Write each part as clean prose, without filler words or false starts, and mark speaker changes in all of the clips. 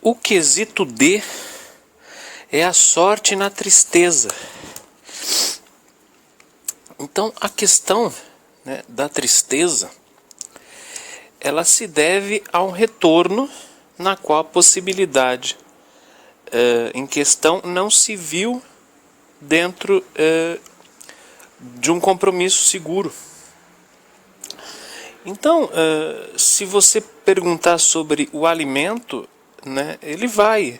Speaker 1: O quesito D é a sorte na tristeza. Então, a questão, né, da tristeza, ela se deve a um retorno na qual a possibilidade em questão não se viu dentro de um compromisso seguro. Então, se você perguntar sobre o alimento, né, ele vai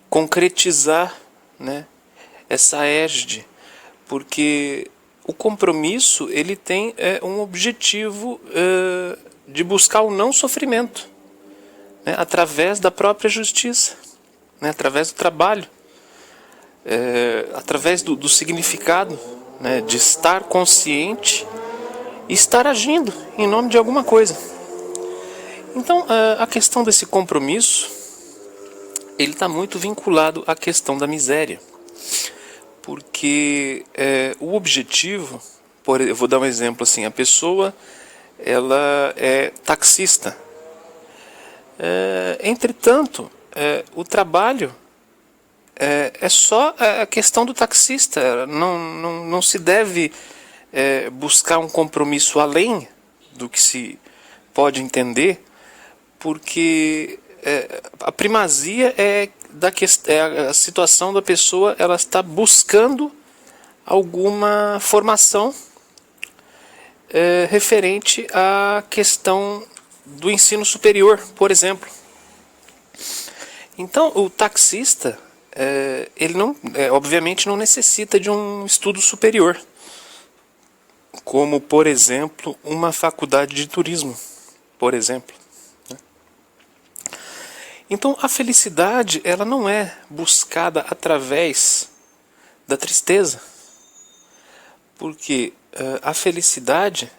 Speaker 1: concretizar, né, essa égide, porque o compromisso ele tem um objetivo de buscar o não sofrimento, né, através da própria justiça, né, através do trabalho, através do significado, né, de estar consciente e estar agindo em nome de alguma coisa. Então, a questão desse compromisso, ele está muito vinculado à questão da miséria. Porque o objetivo, eu vou dar um exemplo assim, a pessoa ela é taxista. Entretanto, o trabalho é só a questão do taxista, não se deve buscar um compromisso além do que se pode entender, porque a primazia é a situação da pessoa, ela está buscando alguma formação referente à questão do ensino superior, por exemplo. Então, o taxista, ele obviamente não necessita de um estudo superior, como, por exemplo, uma faculdade de turismo, por exemplo. Então, a felicidade, ela não é buscada através da tristeza, porque a felicidade,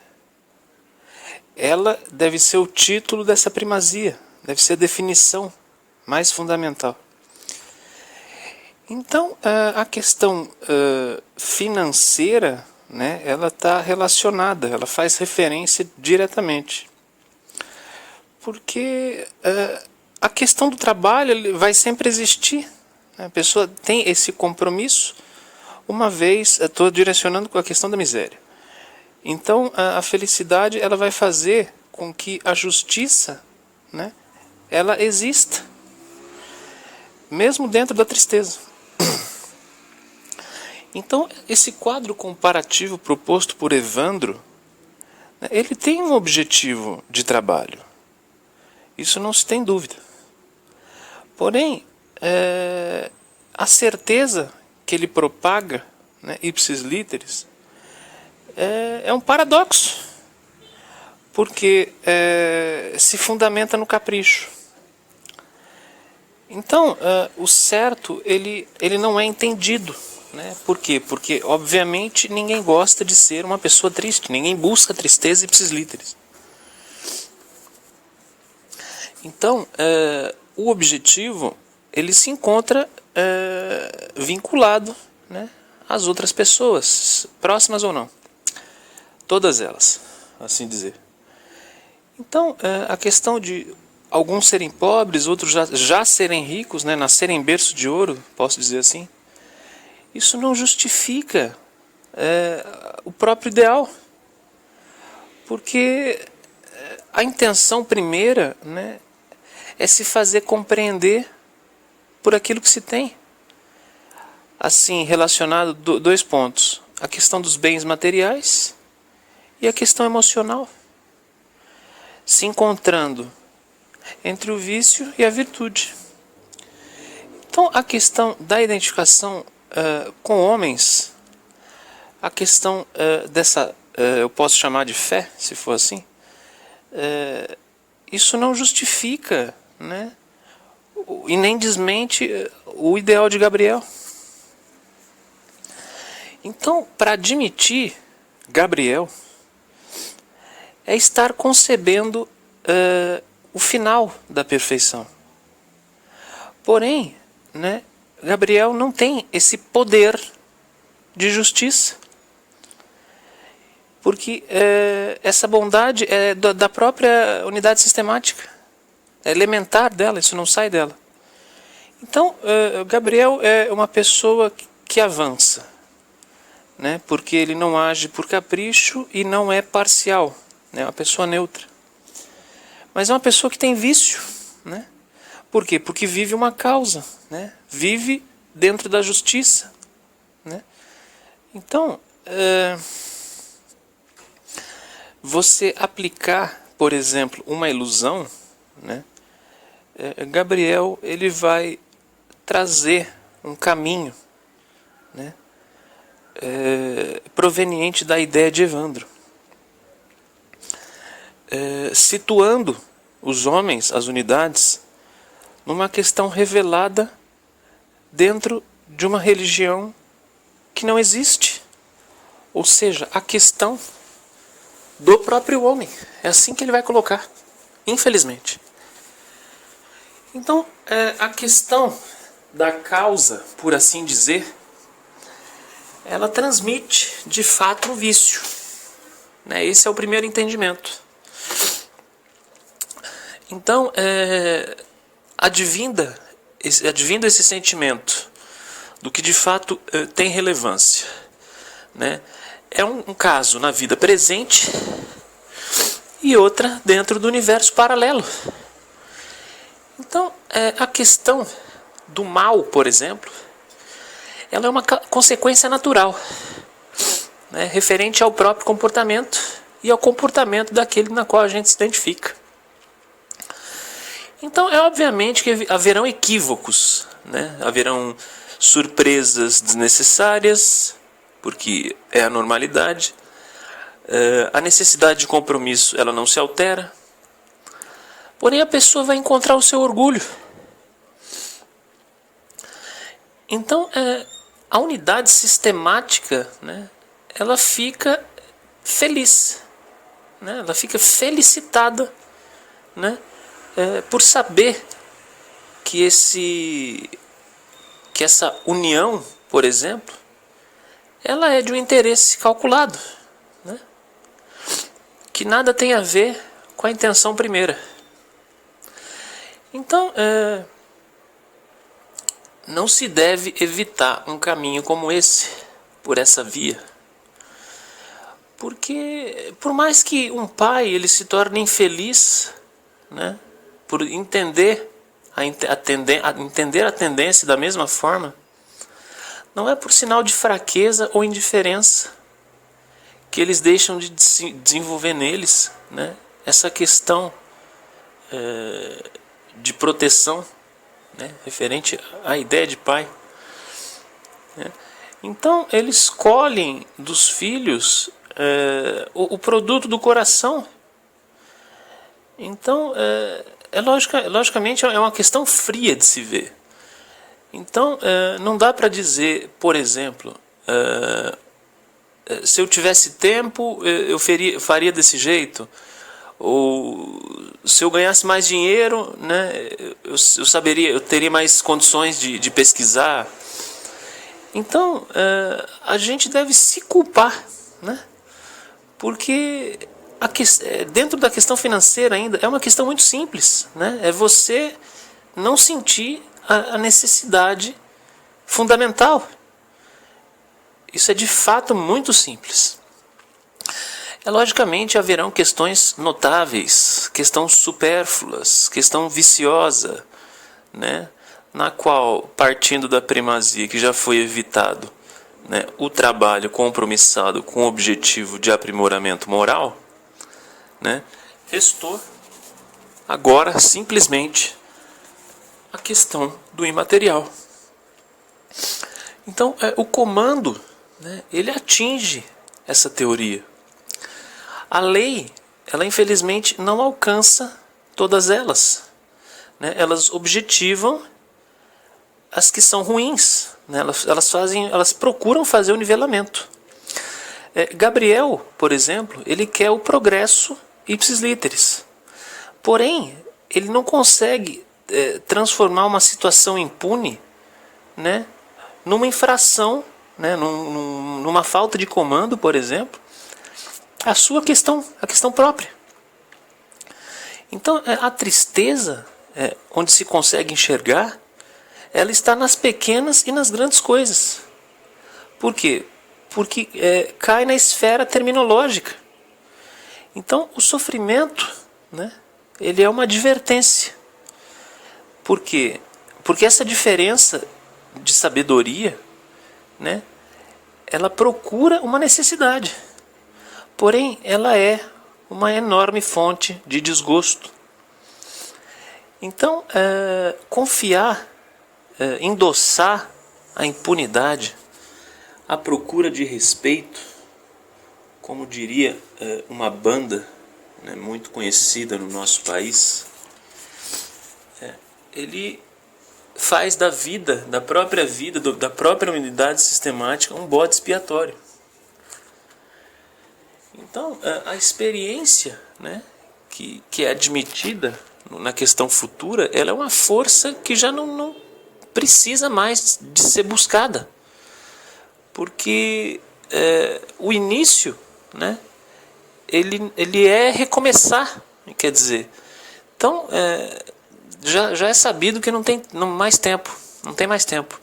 Speaker 1: ela deve ser o título dessa primazia, deve ser a definição mais fundamental. Então, a questão financeira, né, ela está relacionada, ela faz referência diretamente, porque a questão do trabalho vai sempre existir. A pessoa tem esse compromisso, uma vez, estou direcionando com a questão da miséria. Então, a felicidade ela vai fazer com que a justiça, né, ela exista, mesmo dentro da tristeza. Então, esse quadro comparativo proposto por Evandro, né, ele tem um objetivo de trabalho. Isso não se tem dúvida. Porém, a certeza que ele propaga, né, ipsis literis, é um paradoxo, porque se fundamenta no capricho. Então, o certo ele não é entendido, né? Por quê? Porque, obviamente, ninguém gosta de ser uma pessoa triste, ninguém busca tristeza ipsis literis. Então, o objetivo ele se encontra vinculado, né, às outras pessoas, próximas ou não. Todas elas, assim dizer. Então, a questão de alguns serem pobres, outros já serem ricos, né, nascerem em berço de ouro, posso dizer assim, isso não justifica o próprio ideal. Porque a intenção primeira, né, é se fazer compreender por aquilo que se tem. Assim, relacionado dois pontos. A questão dos bens materiais e a questão emocional. Se encontrando entre o vício e a virtude. Então, a questão da identificação com homens, a questão dessa, eu posso chamar de fé, se for assim, isso não justifica, né, e nem desmente o ideal de Gabriel. Então, para admitir Gabriel, é estar concebendo o final da perfeição. Porém, né, Gabriel não tem esse poder de justiça, porque essa bondade é da própria unidade sistemática. É elementar dela, isso não sai dela. Então, Gabriel é uma pessoa que avança, né? Porque ele não age por capricho e não é parcial, né? É uma pessoa neutra. Mas é uma pessoa que tem vício, né? Por quê? Porque vive uma causa, né? Vive dentro da justiça, né? Então, você aplicar, por exemplo, uma ilusão, né? Gabriel ele vai trazer um caminho, né? Proveniente da ideia de Evandro, situando os homens, as unidades, numa questão revelada dentro de uma religião que não existe. Ou seja, a questão do próprio homem. É assim que ele vai colocar, infelizmente. Então, a questão da causa, por assim dizer, ela transmite, de fato, um vício, né? Esse é o primeiro entendimento. Então, advindo esse sentimento do que de fato tem relevância, né? É um caso na vida presente e outra dentro do universo paralelo. Então, a questão do mal, por exemplo, ela é uma consequência natural, né, referente ao próprio comportamento e ao comportamento daquele na qual a gente se identifica. Então, obviamente que haverão equívocos, né? Haverão surpresas desnecessárias, porque é a normalidade. A necessidade de compromisso ela não se altera. Porém, a pessoa vai encontrar o seu orgulho. Então, a unidade sistemática, né, ela fica feliz, né? Ela fica felicitada, né? Por saber que essa união, por exemplo, ela é de um interesse calculado, né? Que nada tem a ver com a intenção primeira. Então, não se deve evitar um caminho como esse, por essa via. Porque, por mais que um pai ele se torne infeliz, né, por entender a tendência da mesma forma, não é por sinal de fraqueza ou indiferença que eles deixam de desenvolver neles, né, essa questão de proteção, né, referente à ideia de pai, né. Então eles colhem dos filhos o produto do coração. Então logicamente é uma questão fria de se ver. Então não dá para dizer, por exemplo, se eu tivesse tempo eu faria desse jeito, ou se eu ganhasse mais dinheiro, né, eu teria mais condições de pesquisar. Então a gente deve se culpar, né, porque dentro da questão financeira ainda é uma questão muito simples, né? É você não sentir a necessidade fundamental. Isso é de fato muito simples. Logicamente haverão questões notáveis, questões supérfluas, questão viciosa, né? Na qual, partindo da primazia que já foi evitado, né, o trabalho compromissado com o objetivo de aprimoramento moral, né, restou agora simplesmente a questão do imaterial. Então, o comando, né, ele atinge essa teoria. A lei, ela infelizmente não alcança todas elas, né? Elas objetivam as que são ruins, né? Elas procuram fazer o nivelamento. Gabriel, por exemplo, ele quer o progresso ipsis literis. Porém, ele não consegue transformar uma situação impune, né, numa infração, né, numa falta de comando, por exemplo, a questão própria. Então, a tristeza, onde se consegue enxergar, ela está nas pequenas e nas grandes coisas. Por quê? Porque cai na esfera terminológica. Então, o sofrimento, né, ele é uma advertência. Por quê? Porque essa diferença de sabedoria, né, ela procura uma necessidade. Porém, ela é uma enorme fonte de desgosto. Então, confiar, endossar a impunidade, a procura de respeito, como diria uma banda, né, muito conhecida no nosso país, ele faz da vida, da própria unidade sistemática, um bode expiatório. Então, a experiência, né, que é admitida na questão futura, ela é uma força que já não precisa mais de ser buscada. Porque o início, né, ele é recomeçar, quer dizer. Então, já é sabido que não tem mais tempo, não tem mais tempo.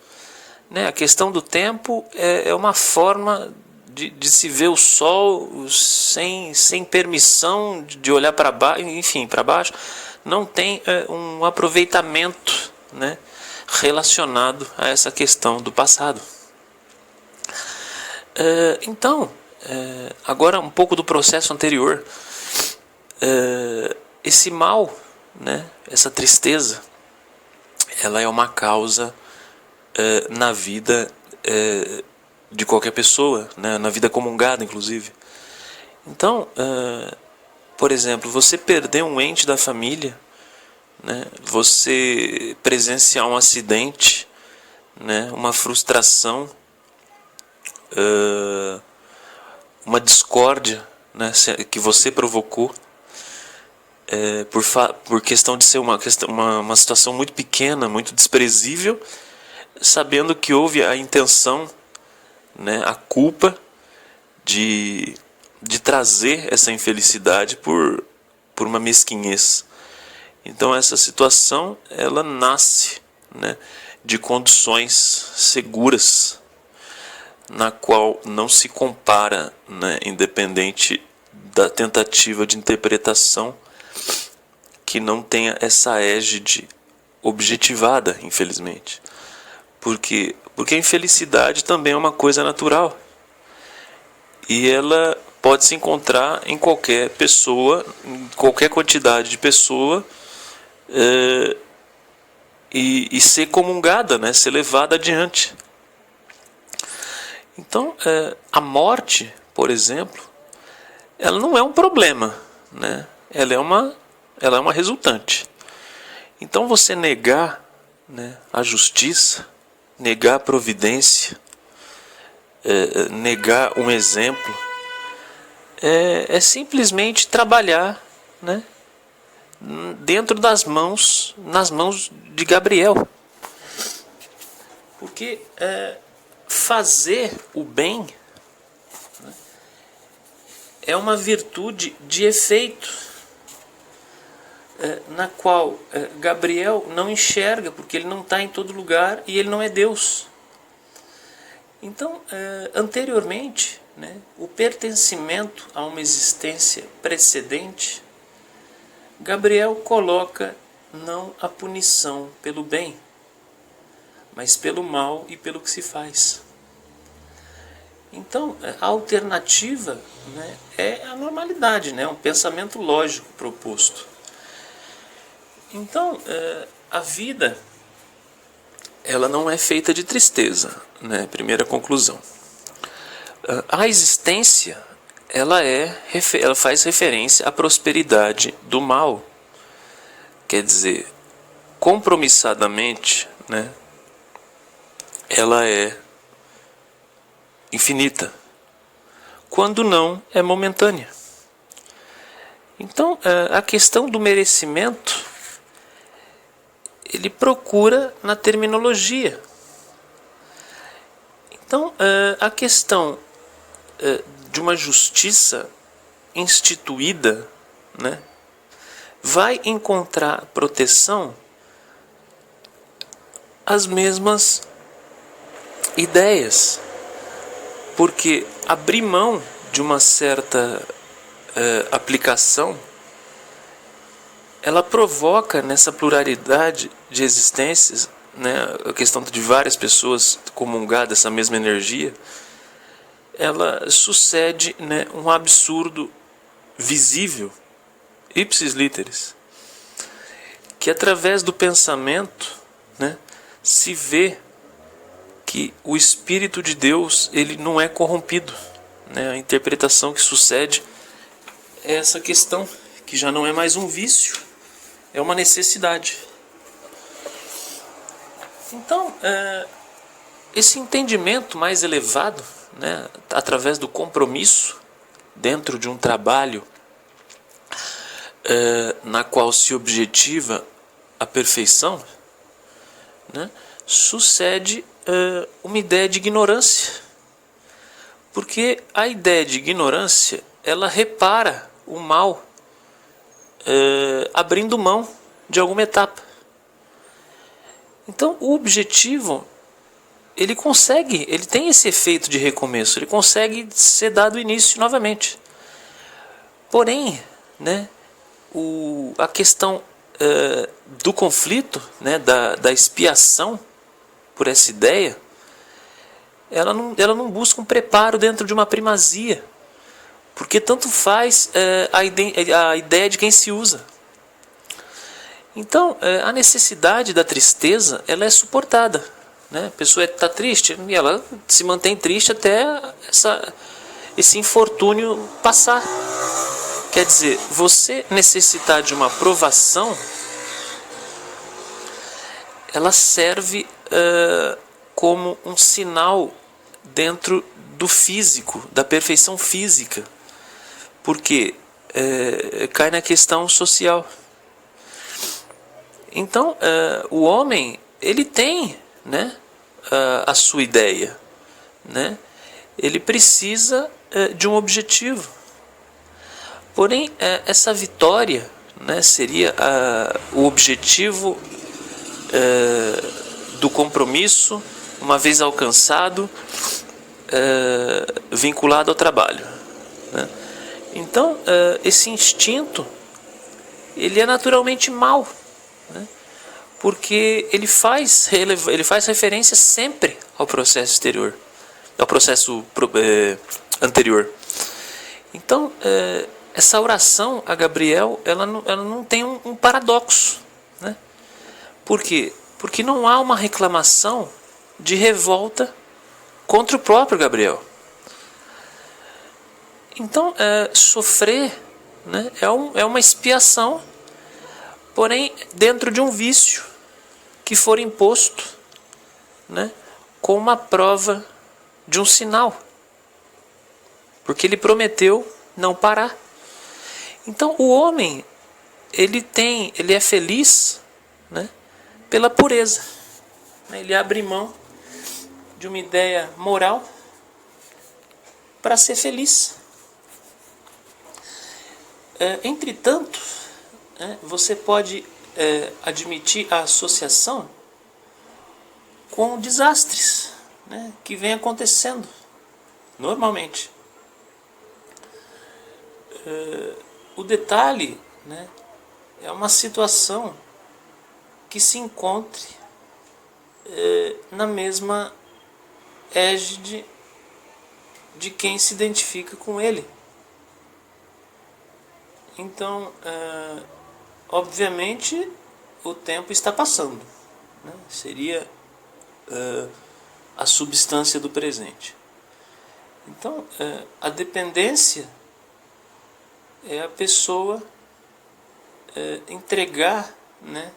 Speaker 1: Né? A questão do tempo é uma forma de se ver o sol sem permissão de olhar para baixo, enfim, para baixo. Não tem um aproveitamento, né, relacionado a essa questão do passado. Então, agora um pouco do processo anterior. Esse mal, né, essa tristeza, ela é uma causa na vida de qualquer pessoa, né, na vida comungada, inclusive. Então, por exemplo, você perder um ente da família, né, você presenciar um acidente, né, uma frustração, uma discórdia, né, que você provocou, por questão de ser uma situação muito pequena, muito desprezível, sabendo que houve a intenção, né, a culpa de trazer essa infelicidade por uma mesquinhez. Então essa situação, ela nasce, né, de condições seguras, na qual não se compara, né, independente da tentativa de interpretação, que não tenha essa égide objetivada, infelizmente. Porque a infelicidade também é uma coisa natural. E ela pode se encontrar em qualquer pessoa, em qualquer quantidade de pessoa, e ser comungada, né, ser levada adiante. Então, a morte, por exemplo, ela não é um problema, né? Ela é uma resultante. Então, você negar, né, a justiça, negar a providência, negar um exemplo, é simplesmente trabalhar, né, dentro nas mãos de Gabriel. Porque fazer o bem, né, é uma virtude de efeito, na qual Gabriel não enxerga, porque ele não está em todo lugar e ele não é Deus. Então, anteriormente, né, o pertencimento a uma existência precedente, Gabriel coloca não a punição pelo bem, mas pelo mal e pelo que se faz. Então, a alternativa, né, é a normalidade, né, um pensamento lógico proposto. Então, a vida, ela não é feita de tristeza, né, primeira conclusão. A existência, ela faz referência à prosperidade do mal. Quer dizer, compromissadamente, né, ela é infinita, quando não é momentânea. Então, a questão do merecimento, ele procura na terminologia. Então, a questão de uma justiça instituída, né, vai encontrar proteção as mesmas ideias, porque abrir mão de uma certa aplicação, ela provoca nessa pluralidade de existências, né, a questão de várias pessoas comungar dessa mesma energia, ela sucede, né, um absurdo visível, ipsis literis, que através do pensamento, né, se vê que o Espírito de Deus ele não é corrompido, né? A interpretação que sucede é essa questão, que já não é mais um vício, é uma necessidade. Então, esse entendimento mais elevado, né, através do compromisso dentro de um trabalho na qual se objetiva a perfeição, né, sucede uma ideia de ignorância, porque a ideia de ignorância ela repara o mal abrindo mão de alguma etapa. Então o objetivo ele tem esse efeito de recomeço, ele consegue ser dado início novamente. Porém, né, a questão do conflito, né, da expiação por essa ideia, ela não busca um preparo dentro de uma primazia, porque tanto faz a ideia de quem se usa. Então, a necessidade da tristeza ela é suportada, né? A pessoa está triste e ela se mantém triste até esse infortúnio passar. Quer dizer, você necessitar de uma aprovação, ela serve como um sinal dentro do físico, da perfeição física, porque cai na questão social. Então, o homem ele tem, né, a sua ideia, né? Ele precisa de um objetivo. Porém, essa vitória, né, seria o objetivo do compromisso, uma vez alcançado, vinculado ao trabalho, né? Então, esse instinto ele é naturalmente mau, né? Porque ele faz referência sempre ao processo exterior, ao processo anterior. Então, essa oração a Gabriel, ela não tem um paradoxo, né? Por quê? Porque não há uma reclamação de revolta contra o próprio Gabriel. Então, sofrer, né, é uma expiação, porém dentro de um vício que for imposto, né, com uma prova de um sinal, porque ele prometeu não parar. Então o homem ele é feliz, né, pela pureza. Ele abre mão de uma ideia moral para ser feliz. Entretanto, você pode admitir a associação com desastres, né, que vem acontecendo normalmente. O detalhe, né, é uma situação que se encontre na mesma égide de quem se identifica com ele. Então, obviamente, o tempo está passando, né? Seria a substância do presente. Então, a dependência é a pessoa entregar, né,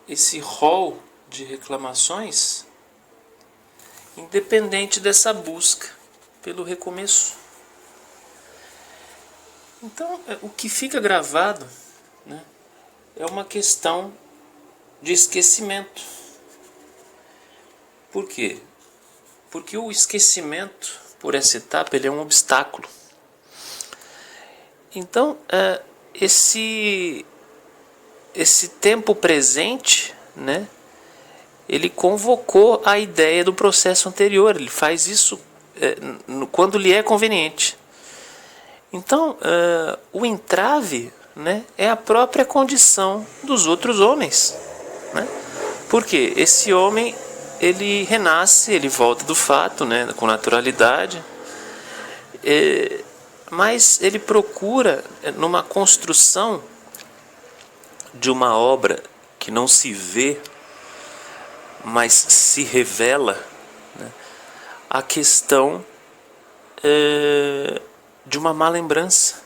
Speaker 1: esse rol de reclamações, independente dessa busca pelo recomeço. Então, o que fica gravado, né, é uma questão de esquecimento. Por quê? Porque o esquecimento, por essa etapa, ele é um obstáculo. Então, esse tempo presente, né, ele convocou a ideia do processo anterior. Ele faz isso quando lhe é conveniente. Então, o entrave, né, é a própria condição dos outros homens, né? Porque esse homem, ele renasce, ele volta do fato, né, com naturalidade, mas ele procura, numa construção de uma obra que não se vê, mas se revela, né, a questão de uma má lembrança.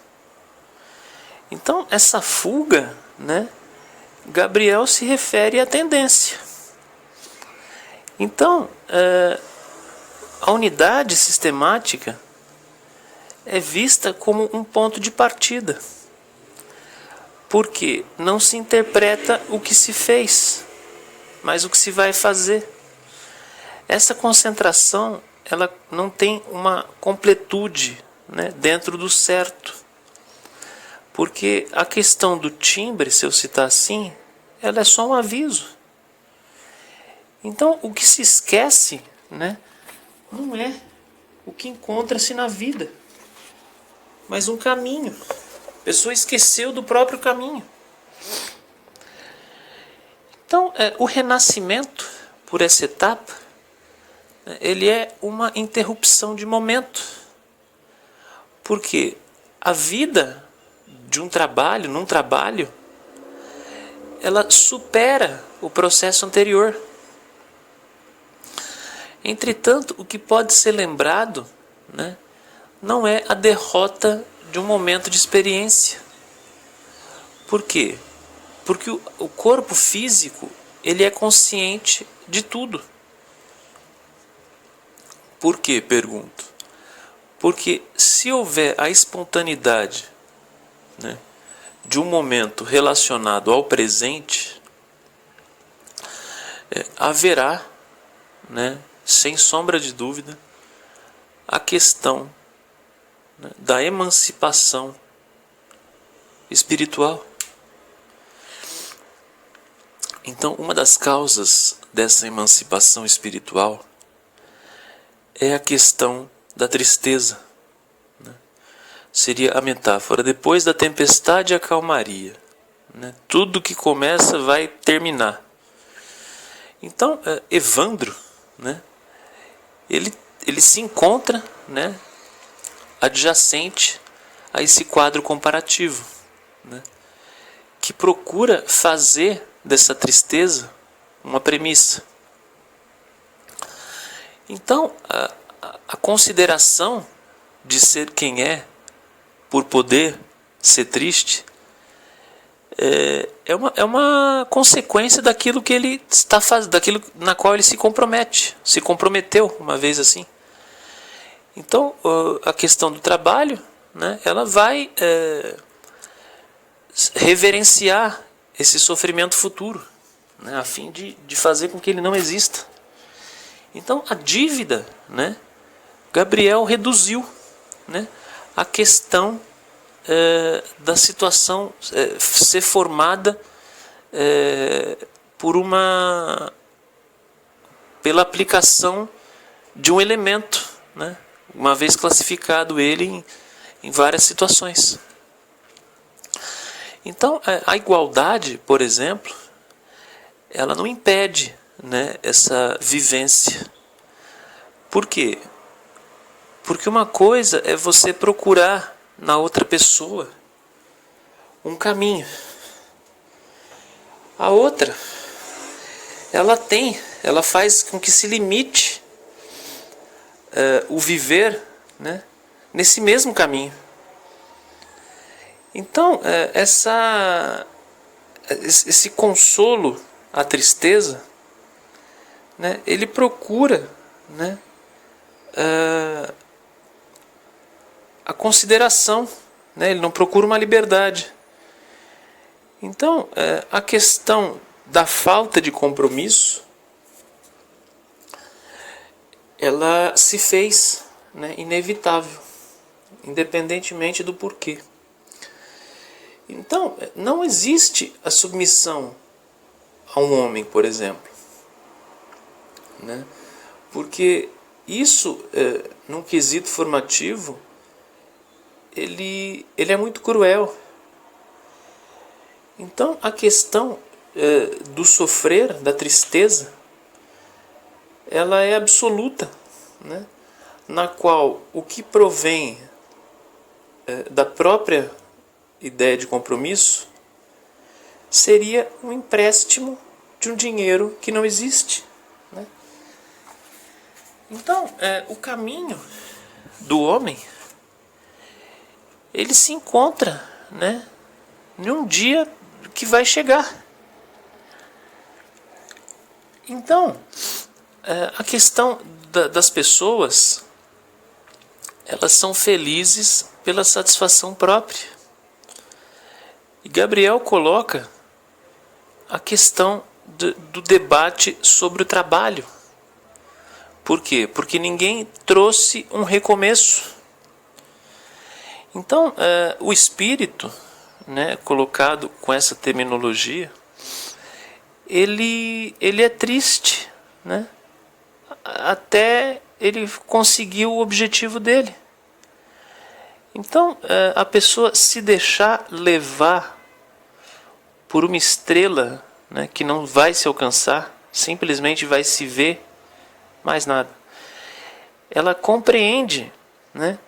Speaker 1: Então, essa fuga, né, Gabriel se refere à tendência. Então, a unidade sistemática é vista como um ponto de partida, porque não se interpreta o que se fez, mas o que se vai fazer. Essa concentração, ela não tem uma completude, né, dentro do certo, porque a questão do timbre, se eu citar assim, ela é só um aviso. Então, o que se esquece, né, não é o que encontra-se na vida, mas um caminho. A pessoa esqueceu do próprio caminho. Então, o renascimento, por essa etapa, ele é uma interrupção de momento. Porque a vida de um trabalho, num trabalho, ela supera o processo anterior. Entretanto, o que pode ser lembrado, né, não é a derrota de um momento de experiência. Por quê? Porque o corpo físico, ele é consciente de tudo. Por quê? Pergunto. Porque se houver a espontaneidade, né, de um momento relacionado ao presente, haverá, né, sem sombra de dúvida, a questão, né, da emancipação espiritual. Então, uma das causas dessa emancipação espiritual é a questão da tristeza, né? Seria a metáfora: depois da tempestade, a calmaria, né? Tudo que começa vai terminar. Então, Evandro, né, ele se encontra, né, adjacente a esse quadro comparativo, né, que procura fazer dessa tristeza uma premissa. Então, a consideração de ser quem é, por poder ser triste, é uma consequência daquilo que ele está fazendo, daquilo na qual ele se compromete, se comprometeu uma vez assim. Então, a questão do trabalho, né, ela vai reverenciar esse sofrimento futuro, né, a fim de fazer com que ele não exista. Então, a dívida, né, Gabriel reduziu, né, a questão da situação ser formada pela aplicação de um elemento, né, uma vez classificado ele em várias situações. Então, a igualdade, por exemplo, ela não impede, né, essa vivência. Por quê? Porque uma coisa é você procurar na outra pessoa um caminho. A outra, ela faz com que se limite o viver, né, nesse mesmo caminho. Então, esse consolo à tristeza, né, ele procura, né, a consideração, né, ele não procura uma liberdade. Então, a questão da falta de compromisso, ela se fez, né, inevitável, independentemente do porquê. Então, não existe a submissão a um homem, por exemplo, né? Porque isso, num quesito formativo, ele é muito cruel. Então, a questão do sofrer, da tristeza, ela é absoluta, né? Na qual o que provém da própria ideia de compromisso seria um empréstimo de um dinheiro que não existe, né? Então, o caminho do homem, ele se encontra, né, em um dia que vai chegar. Então, a questão das pessoas, elas são felizes pela satisfação própria. E Gabriel coloca a questão do debate sobre o trabalho. Por quê? Porque ninguém trouxe um recomeço. Então, o espírito, né, colocado com essa terminologia, ele é triste, né, até ele conseguir o objetivo dele. Então, a pessoa se deixar levar por uma estrela, né, que não vai se alcançar, simplesmente vai se ver, mais nada. Ela compreende, né,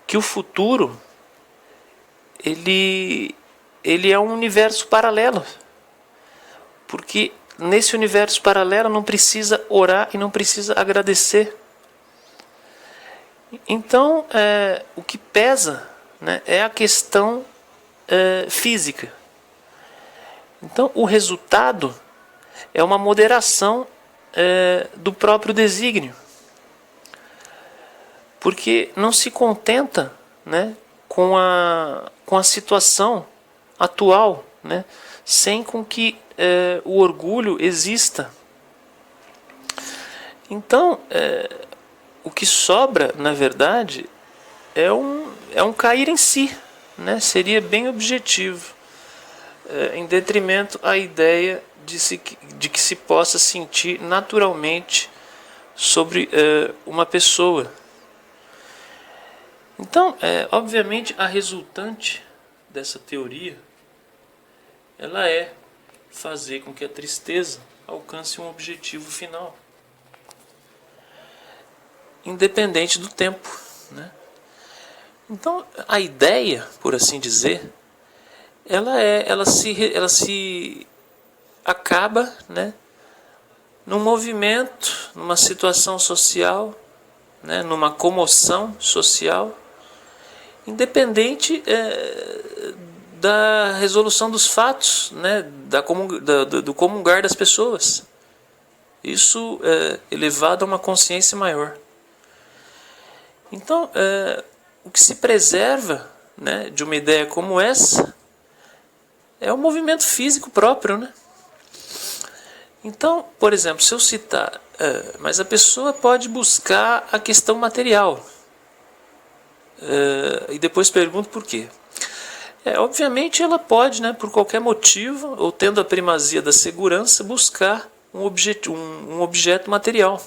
Speaker 1: que o futuro ele é um universo paralelo. Porque nesse universo paralelo não precisa orar e não precisa agradecer. Então, o que pesa, né, é a questão física. Então, o resultado é uma moderação do próprio desígnio. Porque não se contenta, né, com a situação atual, né, sem com que o orgulho exista. Então, o que sobra, na verdade, é um cair em si, né? Seria bem objetivo, em detrimento à ideia de que se possa sentir naturalmente sobre uma pessoa. Então, obviamente, a resultante dessa teoria, ela é fazer com que a tristeza alcance um objetivo final, independente do tempo, né? Então, a ideia, por assim dizer, ela se acaba, né, num movimento, numa situação social, né, numa comoção social, independente da resolução dos fatos, né, do comungar das pessoas. Isso é elevado a uma consciência maior. Então, o que se preserva, né, de uma ideia como essa é o movimento físico próprio, né? Então, por exemplo, se eu citar, mas a pessoa pode buscar a questão material, e depois pergunto por quê. Obviamente ela pode, né, por qualquer motivo, ou tendo a primazia da segurança, buscar um objeto material.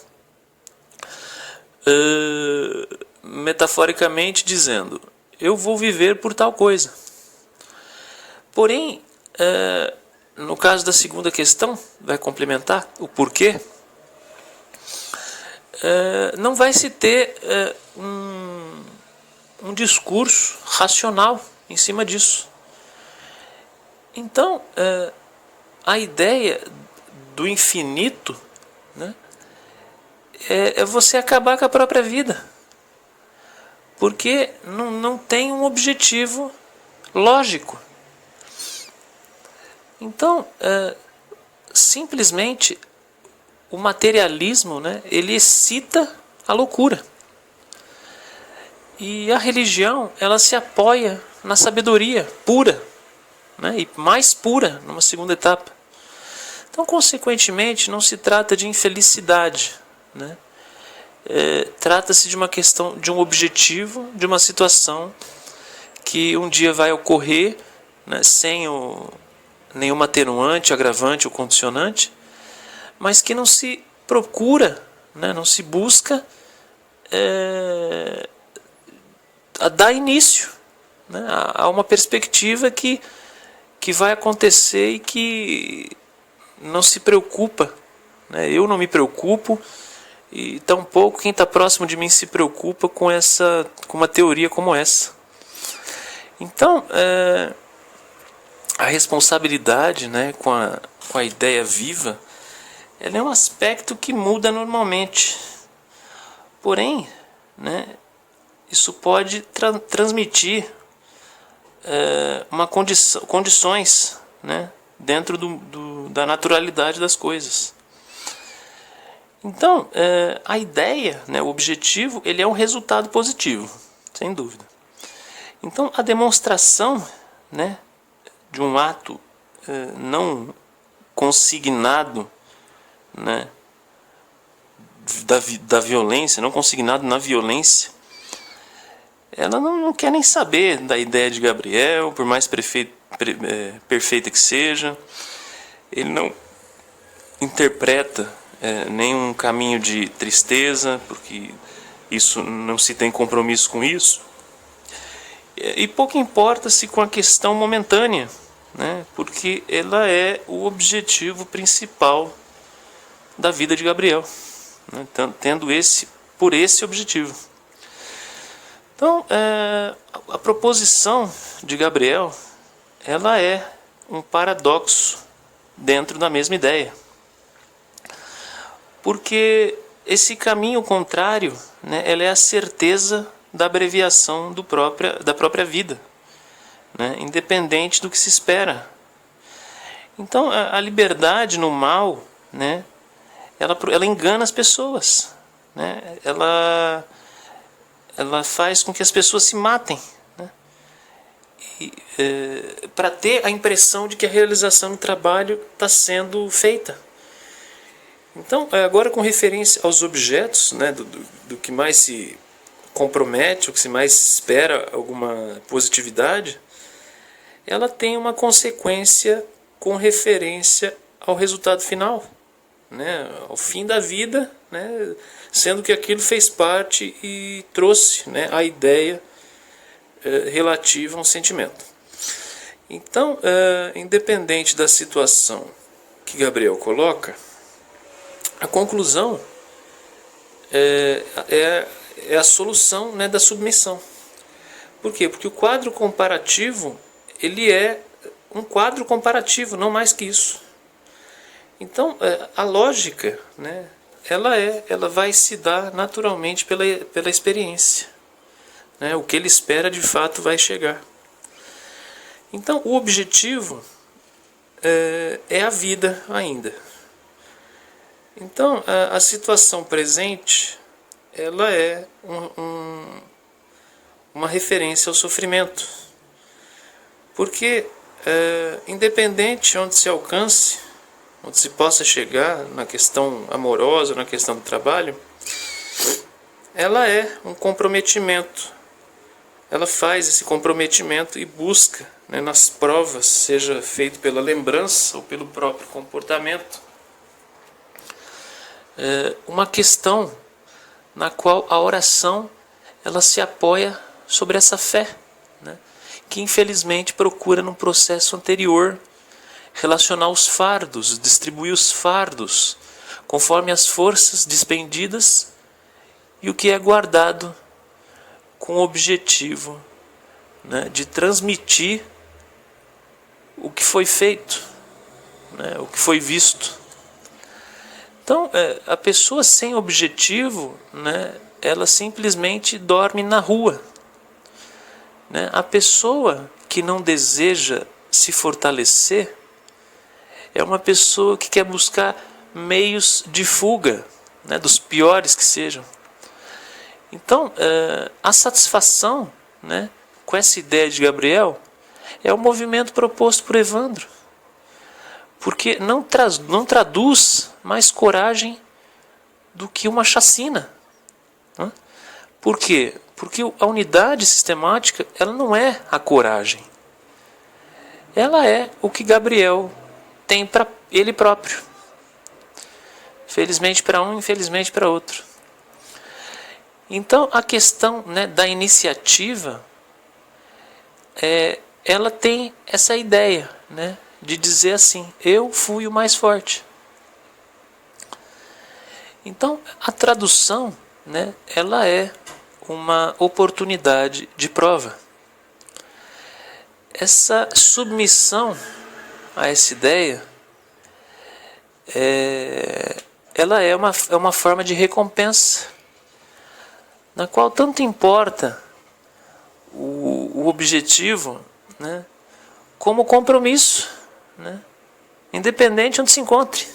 Speaker 1: Metaforicamente dizendo, eu vou viver por tal coisa. Porém, no caso da segunda questão, vai complementar o porquê, não vai se ter um discurso racional em cima disso. Então, a ideia do infinito, né, é você acabar com a própria vida. Porque não tem um objetivo lógico. Então, simplesmente, o materialismo, né, ele excita a loucura. E a religião, ela se apoia na sabedoria pura, né, e mais pura, numa segunda etapa. Então, consequentemente, não se trata de infelicidade, né? Trata-se de uma questão, de um objetivo, de uma situação que um dia vai ocorrer né, sem nenhum atenuante, agravante ou condicionante, mas que não se procura, né, não se busca a dar início, né, a uma perspectiva que vai acontecer e que não se preocupa, né? Eu não me preocupo e tampouco quem está próximo de mim se preocupa com uma teoria como essa. Então, a responsabilidade, né, com a ideia viva, ela é um aspecto que muda normalmente. Porém, né, isso pode transmitir condições, né, dentro da naturalidade das coisas. Então, a ideia, né, o objetivo, ele é um resultado positivo, sem dúvida. Então, a demonstração, né, de um ato não consignado, né, da violência, não consignado na violência, ela não quer nem saber da ideia de Gabriel, por mais perfeita que seja. Ele não interpreta nenhum caminho de tristeza, porque isso não se tem compromisso com isso. E pouco importa-se com a questão momentânea, né, porque ela é o objetivo principal da vida de Gabriel, né, tendo por esse objetivo. Então, a proposição de Gabriel, ela é um paradoxo dentro da mesma ideia. Porque esse caminho contrário, né, ela é a certeza da abreviação da própria vida, né, independente do que se espera. Então, a liberdade no mal, né, ela engana as pessoas, né, ela faz com que as pessoas se matem, né, para ter a impressão de que a realização do trabalho está sendo feita. Então, agora com referência aos objetos, né, do que mais se compromete, o que se mais espera alguma positividade, ela tem uma consequência com referência ao resultado final, né, ao fim da vida, né, sendo que aquilo fez parte e trouxe, né, a ideia relativa a um sentimento. Então, independente da situação que Gabriel coloca, a conclusão é a solução, né, da submissão. Por quê? Porque o quadro comparativo, ele é um quadro comparativo, não mais que isso. Então, a lógica, né, ela vai se dar naturalmente pela experiência, né? O que ele espera de fato vai chegar. Então, o objetivo é a vida ainda. Então, a situação presente, ela é uma referência ao sofrimento. Porque, independente onde se alcance, onde se possa chegar na questão amorosa, na questão do trabalho, ela é um comprometimento. Ela faz esse comprometimento e busca, né, nas provas, seja feito pela lembrança ou pelo próprio comportamento, uma questão na qual a oração ela se apoia sobre essa fé, né, que infelizmente procura num processo anterior relacionar os fardos, distribuir os fardos conforme as forças despendidas e o que é guardado com o objetivo, né, de transmitir o que foi feito, né, o que foi visto. Então, a pessoa sem objetivo, né, ela simplesmente dorme na rua, né? A pessoa que não deseja se fortalecer é uma pessoa que quer buscar meios de fuga, né, dos piores que sejam. Então, a satisfação, né, com essa ideia de Gabriel é o movimento proposto por Evandro. Porque não traduz mais coragem do que uma chacina. Né? Por quê? Porque a unidade sistemática ela não é a coragem. ela é o que Gabriel tem para ele próprio. Felizmente para um, infelizmente para outro. Então a questão, né, da iniciativa, ela tem essa ideia, né, de dizer assim: eu fui o mais forte. Então a tradução, né, ela é uma oportunidade de prova. Essa submissão a essa ideia, ela é uma forma de recompensa, na qual tanto importa o objetivo, né, como o compromisso, né, independente onde se encontre.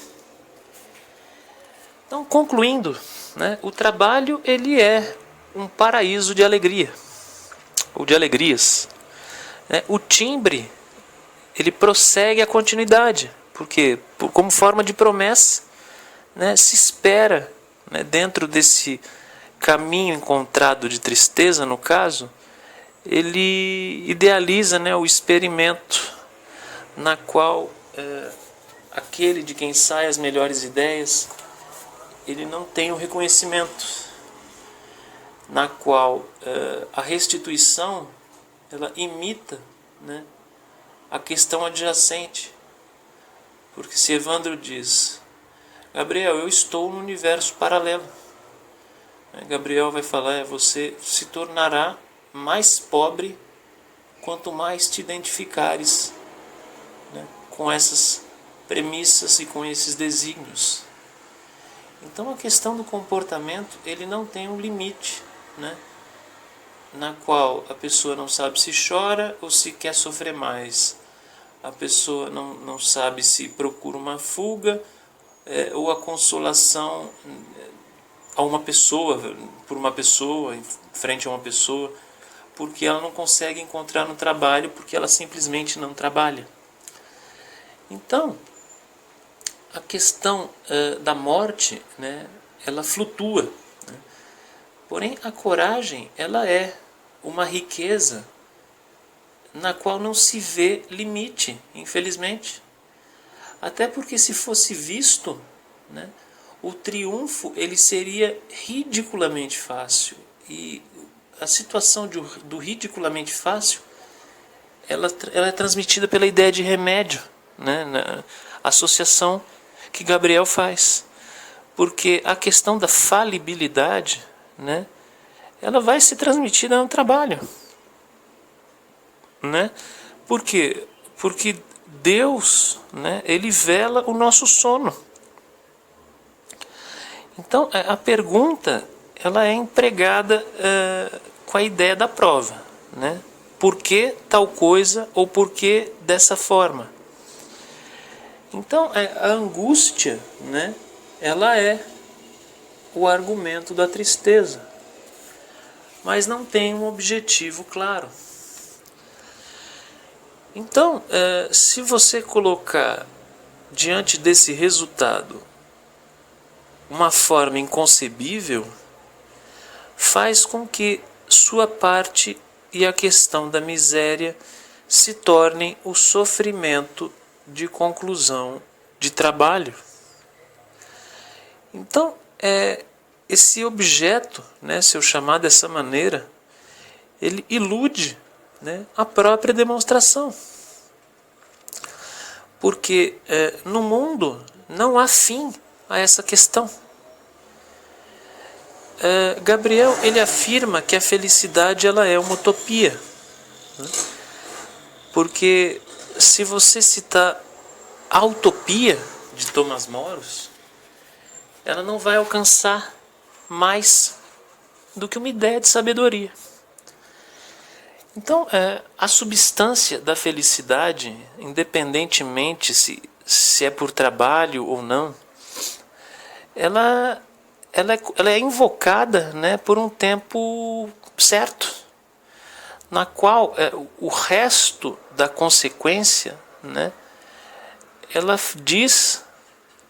Speaker 1: Então, concluindo, né, o trabalho ele é um paraíso de alegria, ou de alegrias. O timbre ele prossegue a continuidade, porque como forma de promessa, né, se espera, né, dentro desse caminho encontrado de tristeza, no caso, ele idealiza, né, o experimento na qual aquele de quem saem as melhores ideias, ele não tem o reconhecimento, na qual a restituição ela imita, né, a questão adjacente. Porque se Evandro diz: Gabriel, eu estou no universo paralelo, Gabriel vai falar: você se tornará mais pobre quanto mais te identificares, né, com essas premissas e com esses desígnios. Então a questão do comportamento ele não tem um limite, né, na qual a pessoa não sabe se chora ou se quer sofrer mais. A pessoa não sabe se procura uma fuga ou a consolação a uma pessoa, por uma pessoa, em frente a uma pessoa, porque ela não consegue encontrar no trabalho, porque ela simplesmente não trabalha. Então, a questão da morte, né, ela flutua, né? Porém, a coragem ela é uma riqueza na qual não se vê limite, infelizmente. Até porque se fosse visto, né, o triunfo ele seria ridiculamente fácil. E a situação do ridiculamente fácil, ela é transmitida pela ideia de remédio, né, na associação que Gabriel faz. Porque a questão da falibilidade, né, ela vai ser transmitida no trabalho, né? Por quê? Porque Deus, né, ele vela o nosso sono. Então a pergunta ela é empregada com a ideia da prova, né? Por que tal coisa ou por que dessa forma? Então a angústia, né, ela é o argumento da tristeza, mas não tem um objetivo claro. Então, se você colocar diante desse resultado uma forma inconcebível, faz com que sua parte e a questão da miséria se tornem o sofrimento de conclusão de trabalho. Então, esse objeto, né, se eu chamar dessa maneira, ele ilude, né, a própria demonstração. Porque no mundo não há fim a essa questão. Gabriel ele afirma que a felicidade ela é uma utopia, né? Porque se você citar a utopia de Thomas Moros, ela não vai alcançar mais do que uma ideia de sabedoria. Então, a substância da felicidade, independentemente se é por trabalho ou não, ela é invocada, né, por um tempo certo, na qual o resto da consequência, né, ela diz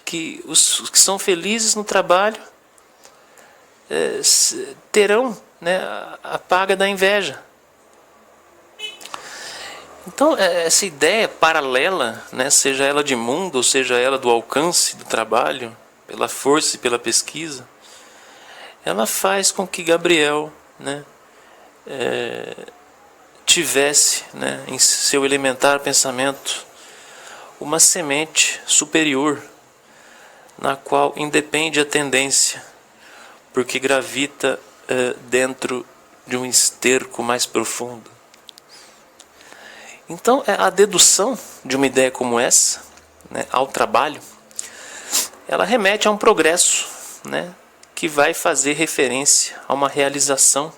Speaker 1: que os que são felizes no trabalho terão, né, a paga da inveja. Então, essa ideia paralela, né, seja ela de mundo, ou seja ela do alcance do trabalho, pela força e pela pesquisa, ela faz com que Gabriel, né, tivesse, né, em seu elementar pensamento uma semente superior, na qual independe a tendência, porque gravita dentro de um esterco mais profundo. Então, a dedução de uma ideia como essa, né, ao trabalho, ela remete a um progresso, né, que vai fazer referência a uma realização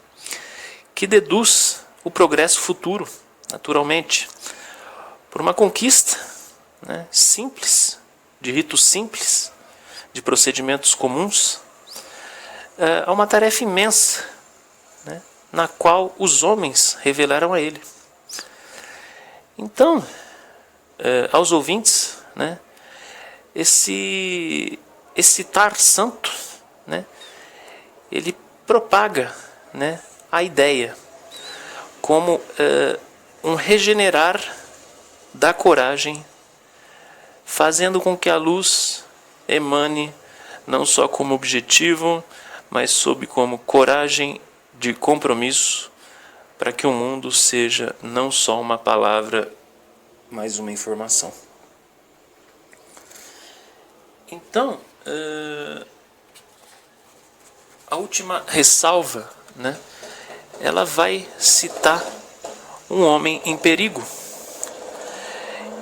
Speaker 1: que deduz o progresso futuro, naturalmente, por uma conquista, né, simples, de ritos simples, de procedimentos comuns, a uma tarefa imensa, né, na qual os homens revelaram a ele. Então, aos ouvintes, né, esse tar santo, né, ele propaga, né, a ideia como um regenerar da coragem, fazendo com que a luz emane não só como objetivo, mas sob como coragem de compromisso, para que o mundo seja não só uma palavra, mas uma informação. Então, a última ressalva, né, ela vai citar um homem em perigo.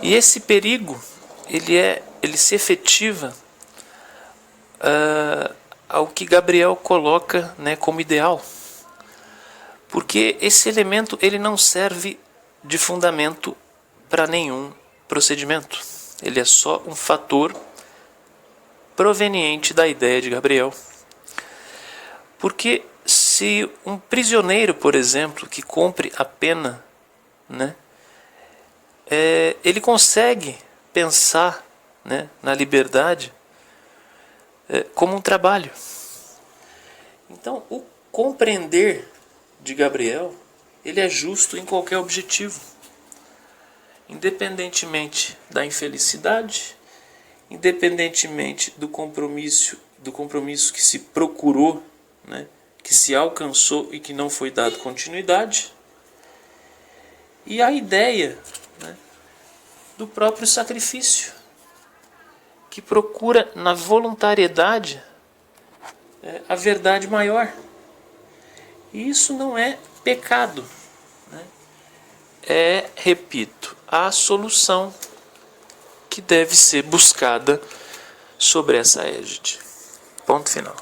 Speaker 1: E esse perigo, ele se efetiva ao que Gabriel coloca, né, como ideal. Porque esse elemento ele não serve de fundamento para nenhum procedimento. Ele é só um fator proveniente da ideia de Gabriel. Porque se um prisioneiro, por exemplo, que cumpre a pena, né, ele consegue pensar, né, na liberdade como um trabalho. Então, o compreender de Gabriel, ele é justo em qualquer objetivo, independentemente da infelicidade, independentemente do compromisso que se procurou, né, que se alcançou e que não foi dado continuidade, e a ideia, né, do próprio sacrifício, que procura na voluntariedade a verdade maior. E isso não é pecado, né? É, repito, a solução que deve ser buscada sobre essa égide. Ponto final.